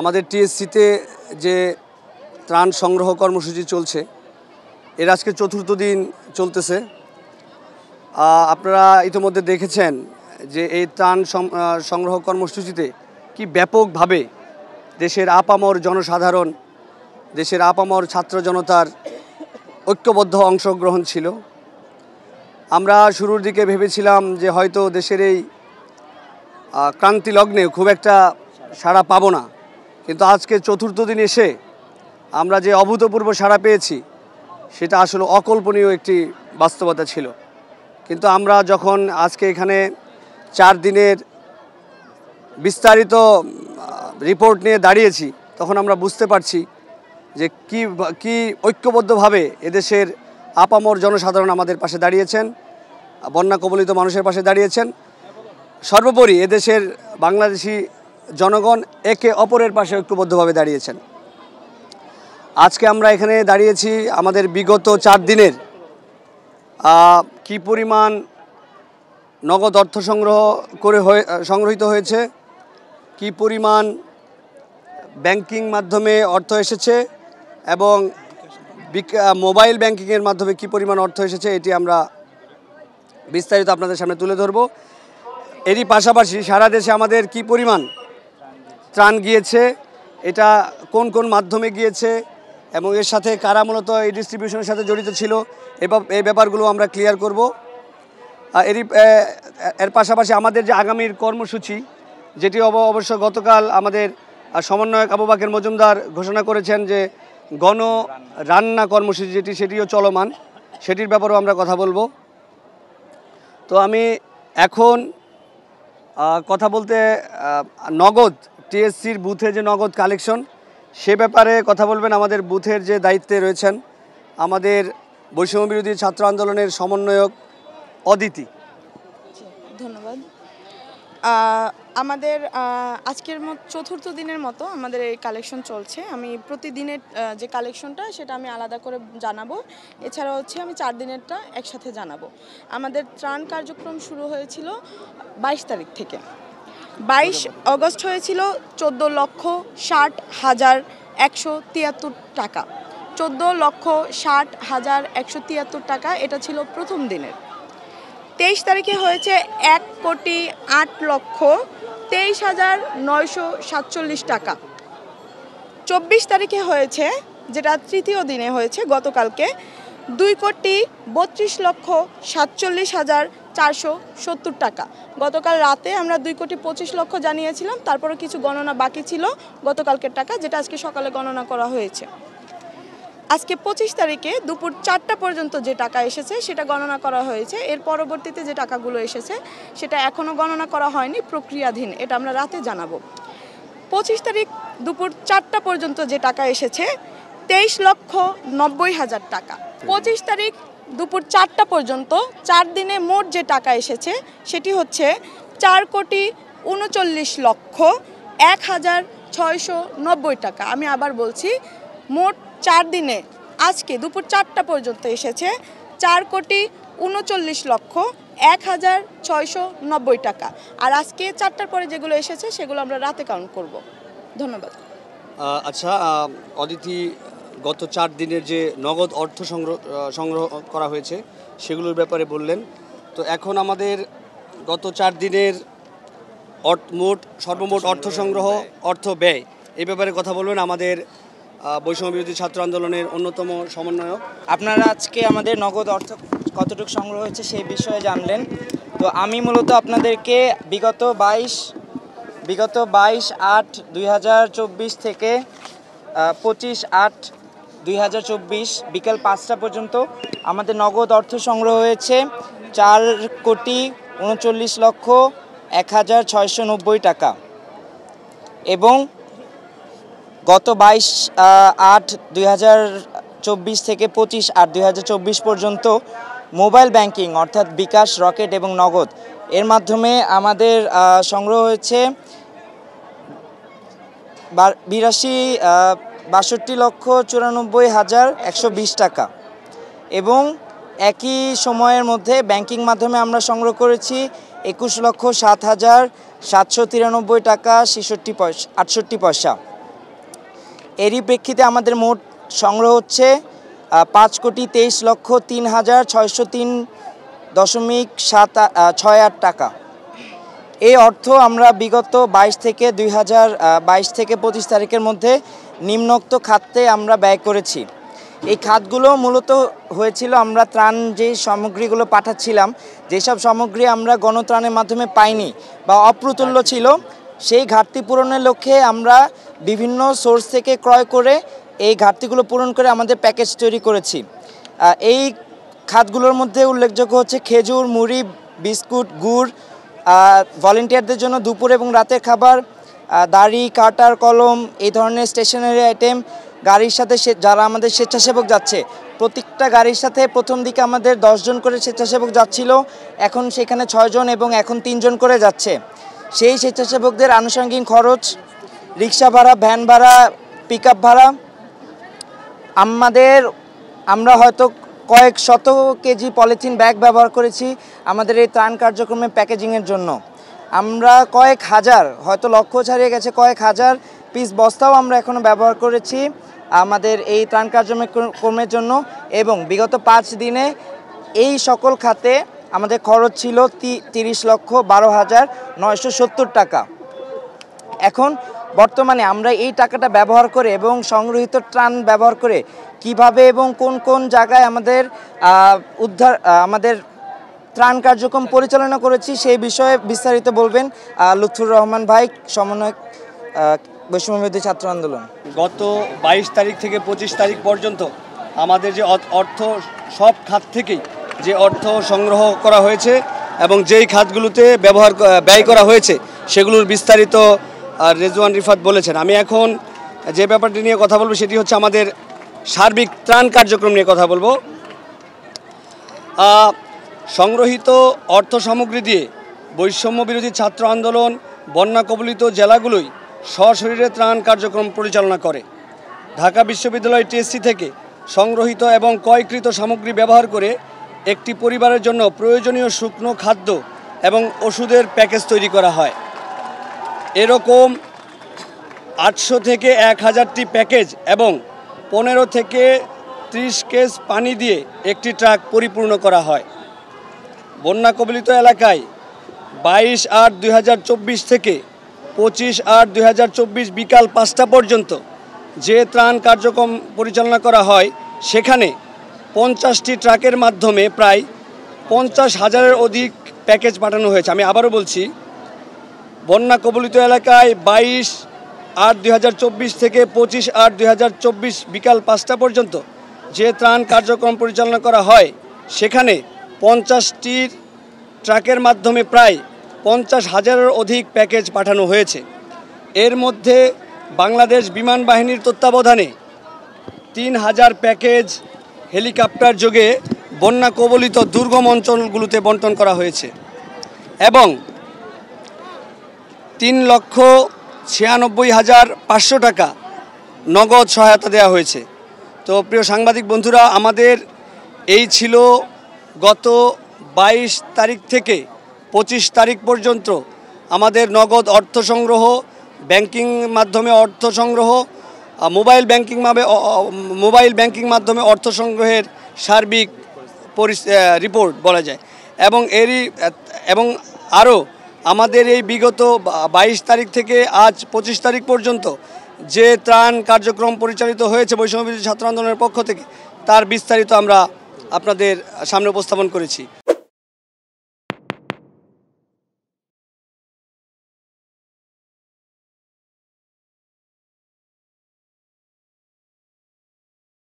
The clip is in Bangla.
আমাদের টিএসসিতে যে ত্রাণ সংগ্রহ কর্মসূচি চলছে এর আজকে চতুর্থ দিন চলতেছে। আপনারা ইতিমধ্যে দেখেছেন যে এই ত্রাণ সংগ্রহ কর্মসূচিতে কি ব্যাপকভাবে দেশের আপামর জনসাধারণ, দেশের আপামর ছাত্র জনতার ঐক্যবদ্ধ অংশগ্রহণ ছিল। আমরা শুরুর দিকে ভেবেছিলাম যে হয়তো দেশের এই ক্রান্তি লগ্নে খুব একটা সাড়া পাবো না, কিন্তু আজকে চতুর্থ দিন এসে আমরা যে অভূতপূর্ব সাড়া পেয়েছি সেটা আসলে অকল্পনীয় একটি বাস্তবতা ছিল। কিন্তু আমরা যখন আজকে এখানে 4 দিনের বিস্তারিত রিপোর্ট নিয়ে দাঁড়িয়েছি তখন আমরা বুঝতে পারছি যে কি ঐক্যবদ্ধভাবে এদেশের আপামর জনসাধারণ আমাদের পাশে দাঁড়িয়েছেন, বন্যা কবলিত মানুষের পাশে দাঁড়িয়েছেন। সর্বোপরি এদেশের বাংলাদেশি জনগণ একে অপরের পাশে ঐক্যবদ্ধভাবে দাঁড়িয়েছেন। আজকে আমরা এখানে দাঁড়িয়েছি আমাদের বিগত 4 দিনের কি পরিমাণ নগদ অর্থ সংগ্রহিত হয়েছে, কি পরিমাণ ব্যাংকিং মাধ্যমে অর্থ এসেছে এবং মোবাইল ব্যাংকিংয়ের মাধ্যমে কি পরিমাণ অর্থ এসেছে এটি আমরা বিস্তারিত আপনাদের সামনে তুলে ধরব। এরই পাশাপাশি সারা দেশে আমাদের কি পরিমাণ ত্রাণ গিয়েছে, এটা কোন কোন মাধ্যমে গিয়েছে এবং এর সাথে কারা মূলত এই ডিস্ট্রিবিউশনের সাথে জড়িত ছিল এই ব্যাপারগুলো আমরা ক্লিয়ার করব। এর পাশাপাশি আমাদের যে আগামীর কর্মসূচি, যেটি অবশ্য গতকাল আমাদের সমন্বয়ক আবু বাকের মজুমদার ঘোষণা করেছেন যে গণ রান্না কর্মসূচি সেটিও চলমান, সেটির ব্যাপারেও আমরা কথা বলবো। তো আমি এখন কথা বলতে নগদ টিএসসির বুথে যে নগদ কালেকশন সে ব্যাপারে কথা বলবেন আমাদের বুথের যে দায়িত্বে রয়েছেন আমাদের বৈষম্য বিরোধী ছাত্র আন্দোলনের সমন্বয়ক অদিতি। ধন্যবাদ। আমাদের আজকের চতুর্থ দিনের মতো আমাদের এই কালেকশন চলছে। আমি প্রতিদিনের যে কালেকশনটা সেটা আমি আলাদা করে জানাবো, এছাড়া হচ্ছে আমি 4 দিনেরটা একসাথে জানাবো। আমাদের ত্রাণ কার্যক্রম শুরু হয়েছিল 22 তারিখ থেকে। 22 অগস্ট হয়েছিল 14,60,173 টাকা। 14,60,173 টাকা, এটা ছিল প্রথম দিনের। 23 তারিখে হয়েছে 1,08,23,947 টাকা। 24 তারিখে হয়েছে, যেটা তৃতীয় দিনে হয়েছে গতকালকে, 2,32,47,470 টাকা। গতকাল রাতে আমরা 2,25,00,000 জানিয়েছিলাম, তারপরে কিছু গণনা বাকি ছিল গতকালকের টাকা, যেটা আজকে সকালে গণনা করা হয়েছে। আজকে 25 তারিখে দুপুর 4টা পর্যন্ত যে টাকা এসেছে সেটা গণনা করা হয়েছে। এর পরবর্তীতে যে টাকাগুলো এসেছে সেটা এখনও গণনা করা হয়নি, প্রক্রিয়াধীন, এটা আমরা রাতে জানাবো। 25 তারিখ দুপুর 4টা পর্যন্ত যে টাকা এসেছে 23,90,000 টাকা। 25 তারিখ দুপুর 4টা পর্যন্ত 4 দিনে মোট যে টাকা এসেছে সেটি হচ্ছে 4,39,01,690 টাকা। আমি আবার বলছি, মোট 4 দিনে আজকে দুপুর 4টা পর্যন্ত এসেছে 4,39,01,690 টাকা। আর আজকে 4টার পরে যেগুলো এসেছে সেগুলো আমরা রাতে কাউন্ট করব। ধন্যবাদ। আচ্ছা অদিতি, গত 4 দিনের যে নগদ অর্থ সংগ্রহ করা হয়েছে সেগুলোর ব্যাপারে বললেন। তো এখন আমাদের গত 4 দিনের সর্বমোট অর্থ সংগ্রহ, অর্থ ব্যয়, এই ব্যাপারে কথা বলবেন আমাদের বৈষম্য বিরোধী ছাত্র আন্দোলনের অন্যতম সমন্বয়ক। আপনারা আজকে আমাদের নগদ অর্থ কতটুকু সংগ্রহ হয়েছে সেই বিষয়ে জানলেন। তো আমি মূলত আপনাদেরকে বিগত 22/8/2024 থেকে 25/8/2024 বিকেল 5টা পর্যন্ত আমাদের নগদ অর্থ সংগ্রহ হয়েছে 4,39,01,690 টাকা। এবং গত 22/8/2024 থেকে 25/8/2024 পর্যন্ত মোবাইল ব্যাংকিং অর্থাৎ বিকাশ, রকেট এবং নগদ এর মাধ্যমে আমাদের সংগ্রহ হয়েছে 62,94,120 টাকা। এবং একই সময়ের মধ্যে ব্যাংকিং মাধ্যমে আমরা সংগ্রহ করেছি 21,07,793 টাকা 68 পয়সা। এরই প্রেক্ষিতে আমাদের মোট সংগ্রহ হচ্ছে 5,23,603.68 টাকা। এই অর্থ আমরা বিগত 22 থেকে 25 তারিখের মধ্যে নিম্নোক্ত খাতে আমরা ব্যয় করেছি। এই খাতগুলো মূলত হয়েছিল আমরা ত্রাণ যে সামগ্রীগুলো পাঠাচ্ছিলাম, যেসব সামগ্রী আমরা গণত্রাণের মাধ্যমে পাইনি বা অপ্রতুল্য ছিল, সেই ঘাটতি পূরণের লক্ষ্যে আমরা বিভিন্ন সোর্স থেকে ক্রয় করে এই ঘাটতিগুলো পূরণ করে আমাদের প্যাকেজ তৈরি করেছি। এই খাতগুলোর মধ্যে উল্লেখযোগ্য হচ্ছে খেজুর, মুড়ি, বিস্কুট, গুড়, ভলেন্টিয়ারদের জন্য দুপুর এবং রাতের খাবার, দাড়ি, কাটার, কলম, এই ধরনের স্টেশনারি আইটেম। গাড়ির সাথে যারা আমাদের স্বেচ্ছাসেবক যাচ্ছে, প্রত্যেকটা গাড়ির সাথে প্রথম দিকে আমাদের 10 জন করে স্বেচ্ছাসেবক যাচ্ছিল, এখন সেখানে 6 জন এবং এখন 3 জন করে যাচ্ছে। সেই স্বেচ্ছাসেবকদের আনুষঙ্গিক খরচ, রিক্সা ভাড়া, ভ্যান ভাড়া, পিক আপ ভাড়া, আমরা হয়তো কয়েক শত কেজি পলিথিন ব্যাগ ব্যবহার করেছি আমাদের এই ত্রাণ কার্যক্রমে প্যাকেজিংয়ের জন্য। আমরা কয়েক হাজার, হয়তো লক্ষ ছাড়িয়ে গেছে, কয়েক হাজার পিস বস্তাও আমরা এখনও ব্যবহার করেছি আমাদের এই ত্রাণ কার্যক্রমের জন্য। এবং বিগত 5 দিনে এই সকল খাতে আমাদের খরচ ছিল 30,12,970 টাকা। এখন বর্তমানে আমরা এই টাকাটা ব্যবহার করে এবং সংগৃহীত ত্রাণ ব্যবহার করে কিভাবে এবং কোন কোন জায়গায় আমাদের ত্রাণ কার্যক্রম পরিচালনা করেছি সেই বিষয়ে বিস্তারিত বলবেন লুৎফুর রহমান ভাই, সমন্বয়ক বৈষম্যবিরোধী ছাত্র আন্দোলন। গত 22 তারিখ থেকে 25 তারিখ পর্যন্ত আমাদের যে অর্থ, সব খাত থেকেই যে অর্থ সংগ্রহ করা হয়েছে এবং যেই খাতগুলোতে ব্যয় করা হয়েছে সেগুলোর বিস্তারিত রেজওয়ান রিফাত বলেছেন। আমি এখন যে ব্যাপারটি নিয়ে কথা বলবো সেটি হচ্ছে আমাদের সার্বিক ত্রাণ কার্যক্রম নিয়ে কথা বলবো। সংগ্রহীত অর্থ সামগ্রী দিয়ে বৈষম্য বিরোধী ছাত্র আন্দোলন বন্যা কবলিত জেলাগুলোই সশরীরে ত্রাণ কার্যক্রম পরিচালনা করে। ঢাকা বিশ্ববিদ্যালয় টিএসসি থেকে সংগ্রহীত এবং ক্রয়কৃত সামগ্রী ব্যবহার করে একটি পরিবারের জন্য প্রয়োজনীয় শুকনো খাদ্য এবং ওষুধের প্যাকেজ তৈরি করা হয়। এরকম 800 থেকে 1000টি প্যাকেজ এবং 15 থেকে 30 কেস পানি দিয়ে একটি ট্রাক পরিপূর্ণ করা হয়। বন্যা কবলিত এলাকায় 22/8/2024 থেকে 25/8/2024 বিকাল 5টা পর্যন্ত যে ত্রাণ কার্যক্রম পরিচালনা করা হয় সেখানে 50টি ট্রাকের মাধ্যমে প্রায় 50,000-এর অধিক প্যাকেজ পাঠানো হয়েছে। আমি আবারও বলছি, বন্যা কবলিত এলাকায় 22/8/2024 থেকে 25/8/2024 বিকাল 5টা পর্যন্ত যে ত্রাণ কার্যক্রম পরিচালনা করা হয় সেখানে 50টির ট্রাকের মাধ্যমে প্রায় 50,000-এর অধিক প্যাকেজ পাঠানো হয়েছে। এর মধ্যে বাংলাদেশ বিমান বাহিনীর তত্ত্বাবধানে 3000 প্যাকেজ হেলিকপ্টার যোগে বন্যা কবলিত দুর্গম অঞ্চলগুলোতে বণ্টন করা হয়েছে এবং 3,96,500 টাকা নগদ সহায়তা দেওয়া হয়েছে। তো প্রিয় সাংবাদিক বন্ধুরা, আমাদের এই ছিল গত 22 তারিখ থেকে 25 তারিখ পর্যন্ত আমাদের নগদ অর্থ সংগ্রহ, ব্যাংকিং মাধ্যমে অর্থ সংগ্রহ, মোবাইল ব্যাংকিং মাধ্যমে অর্থ সংগ্রহের সার্বিক রিপোর্ট বলা যায়। এবং আরও আমাদের এই বিগত 22 তারিখ থেকে আজ 25 তারিখ পর্যন্ত যে ত্রাণ কার্যক্রম পরিচালিত হয়েছে বৈষম্য বিরোধী ছাত্র আন্দোলনের পক্ষ থেকে, তার বিস্তারিত আমরা আপনাদের সামনে উপস্থাপন করেছি।